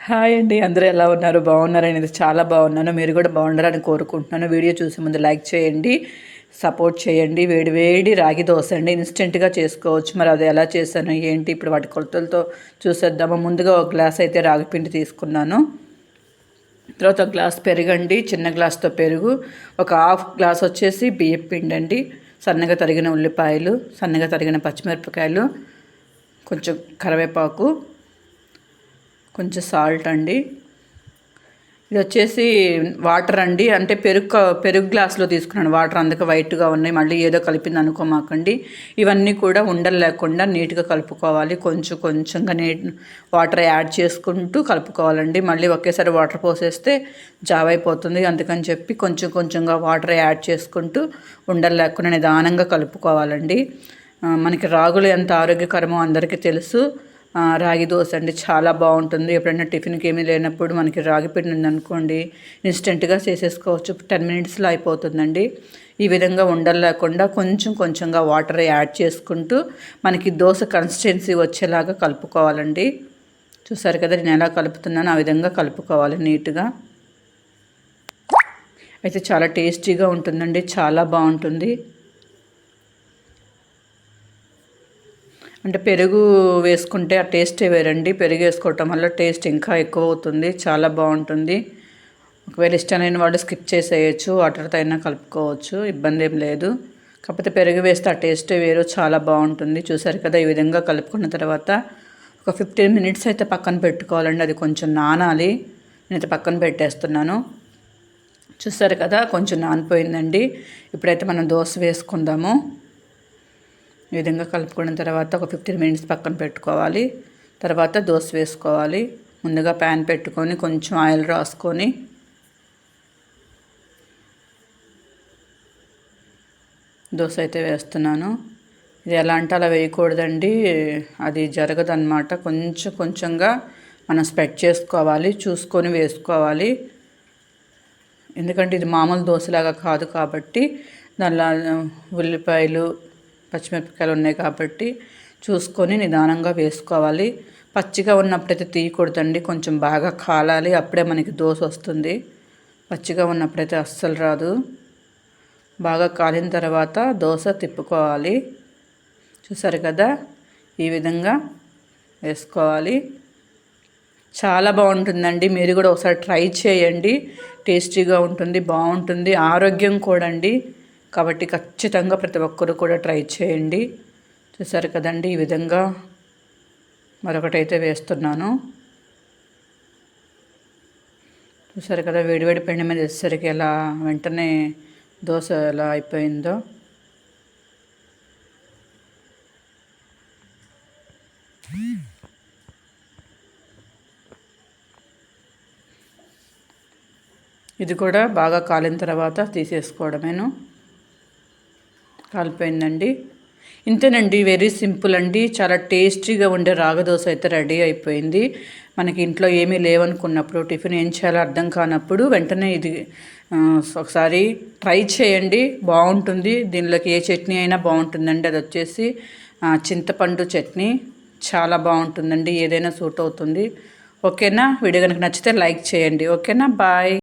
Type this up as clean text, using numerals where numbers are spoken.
Hi అండి, అందరూ ఎలా ఉన్నారు? బాగున్నారనేది చాలా బాగున్నాను. మీరు కూడా బాగుండాలని కోరుకుంటున్నాను. వీడియో చూసే ముందు లైక్ చేయండి, సపోర్ట్ చేయండి. వేడి వేడి రాగి దోశ అండి, ఇన్స్టెంట్గా చేసుకోవచ్చు. మరి అది ఎలా చేశాను ఏంటి ఇప్పుడు వాటి కొలతలతో చూసేద్దాము. ముందుగా ఒక గ్లాస్ అయితే రాగి పిండి తీసుకున్నాను. తర్వాత ఒక గ్లాస్ పెరుగండి, చిన్న గ్లాస్తో పెరుగు. ఒక హాఫ్ గ్లాస్ వచ్చేసి బియ్యం పిండి అండి, సన్నగా తరిగిన ఉల్లిపాయలు, సన్నగా తరిగిన పచ్చిమిరపకాయలు, కొంచెం కరివేపాకు, కొంచెం సాల్ట్ అండి. ఇది వచ్చేసి వాటర్ అండి, అంటే పెరుగు గ్లాసులో తీసుకున్నాను వాటర్, అందుకే వైట్గా ఉన్నాయి. మళ్ళీ ఏదో కలిపింది అనుకోమాకండి. ఇవన్నీ కూడా ఉండలు లేకుండా నీట్గా కలుపుకోవాలి. కొంచెం కొంచెంగా వాటర్ యాడ్ చేసుకుంటూ కలుపుకోవాలండి. మళ్ళీ ఒకేసారి వాటర్ పోసేస్తే జావ్ అయిపోతుంది. అందుకని చెప్పి కొంచెం కొంచెంగా వాటర్ యాడ్ చేసుకుంటూ ఉండలు లేకుండా నిదానంగా కలుపుకోవాలండి. మనకి రాగులు ఎంత ఆరోగ్యకరమో అందరికీ తెలుసు. రాగి దోశ అండి, చాలా బాగుంటుంది. ఎప్పుడైనా టిఫిన్కి ఏమీ లేనప్పుడు మనకి రాగి పిండి ఉందనుకోండి, ఇన్స్టెంట్గా చేసేసుకోవచ్చు. 10 మినిట్స్లో అయిపోతుందండి. ఈ విధంగా ఉండలు లేకుండా కొంచెం కొంచెంగా వాటర్ యాడ్ చేసుకుంటూ మనకి దోశ కన్సిస్టెన్సీ వచ్చేలాగా కలుపుకోవాలండి. చూసారు కదా నేను ఎలా కలుపుతున్నాను, ఆ విధంగా కలుపుకోవాలి నీట్గా. అయితే చాలా టేస్టీగా ఉంటుందండి, చాలా బాగుంటుంది. అంటే పెరుగు వేసుకుంటే ఆ టేస్టే వేరండి. పెరుగు వేసుకోవటం వల్ల టేస్ట్ ఇంకా ఎక్కువ అవుతుంది, చాలా బాగుంటుంది. ఒకవేళ ఇష్టం లేని వాళ్ళు స్కిప్ చేసేయచ్చు, వాటర్తో అయినా కలుపుకోవచ్చు, ఇబ్బంది ఏం లేదు. కాకపోతే పెరుగు వేస్తే ఆ టేస్టే వేరు, చాలా బాగుంటుంది. చూసారు కదా, ఈ విధంగా కలుపుకున్న తర్వాత ఒక 15 మినిట్స్ అయితే పక్కన పెట్టుకోవాలండి. అది కొంచెం నానాలి. నేనైతే పక్కన పెట్టేస్తున్నాను. చూసారు కదా, కొంచెం నానిపోయిందండి. ఇప్పుడైతే మనం దోశ వేసుకుందాము. ఈ విధంగా కలుపుకున్న తర్వాత ఒక 15 మినిట్స్ పక్కన పెట్టుకోవాలి. తర్వాత దోశ వేసుకోవాలి. ముందుగా ప్యాన్ పెట్టుకొని కొంచెం ఆయిల్ రాసుకొని దోశ అయితే వేస్తున్నాను. ఇది ఎలా అంటే అలా వేయకూడదండి, అది జరగదన్నమాట. కొంచెం కొంచెంగా మనం స్ప్రెడ్ చేసుకోవాలి, చూసుకొని వేసుకోవాలి. ఎందుకంటే ఇది మామూలు దోశలాగా కాదు కాబట్టి, దానిలో ఉల్లిపాయలు పచ్చిమిరపకాయలు ఉన్నాయి కాబట్టి చూసుకొని నిదానంగా వేసుకోవాలి. పచ్చిగా ఉన్నప్పుడైతే తీయకూడదండి, కొంచెం బాగా కాలాలి, అప్పుడే మనకి దోశ వస్తుంది. పచ్చిగా ఉన్నప్పుడైతే అస్సలు రాదు. బాగా కాలిన తర్వాత దోశ తిప్పుకోవాలి. చూసారు కదా, ఈ విధంగా వేసుకోవాలి. చాలా బాగుంటుందండి, మీరు కూడా ఒకసారి ట్రై చేయండి. టేస్టీగా ఉంటుంది, బాగుంటుంది, ఆరోగ్యం కూడా అండి. కాబట్టి ఖచ్చితంగా ప్రతి ఒక్కరు కూడా ట్రై చేయండి. చూసారు కదండి, ఈ విధంగా మరొకటైతే వేస్తున్నాను. చూసారు కదా, వేడివేడి పిండి మీద వేసేసరికి ఎలా వెంటనే దోశ ఎలా అయిపోయిందో. ఇది కూడా బాగా కాలిన తర్వాత తీసేసుకోవడమేను. కాలిపోయిందండి. ఇంతేనండి, వెరీ సింపుల్ అండి. చాలా టేస్టీగా ఉండే రాగదోశ అయితే రెడీ అయిపోయింది. మనకి ఇంట్లో ఏమీ లేవనుకున్నప్పుడు, టిఫిన్ ఏం చేయాలో అర్థం కానప్పుడు వెంటనే ఇది ఒకసారి ట్రై చేయండి, బాగుంటుంది. దీనిలోకి ఏ చట్నీ అయినా బాగుంటుందండి. అది వచ్చేసి చింతపండు చట్నీ, చాలా బాగుంటుందండి. ఏదైనా సూట్ అవుతుంది. ఓకేనా? వీడియో కనుక నచ్చితే లైక్ చేయండి. ఓకేనా? బాయ్.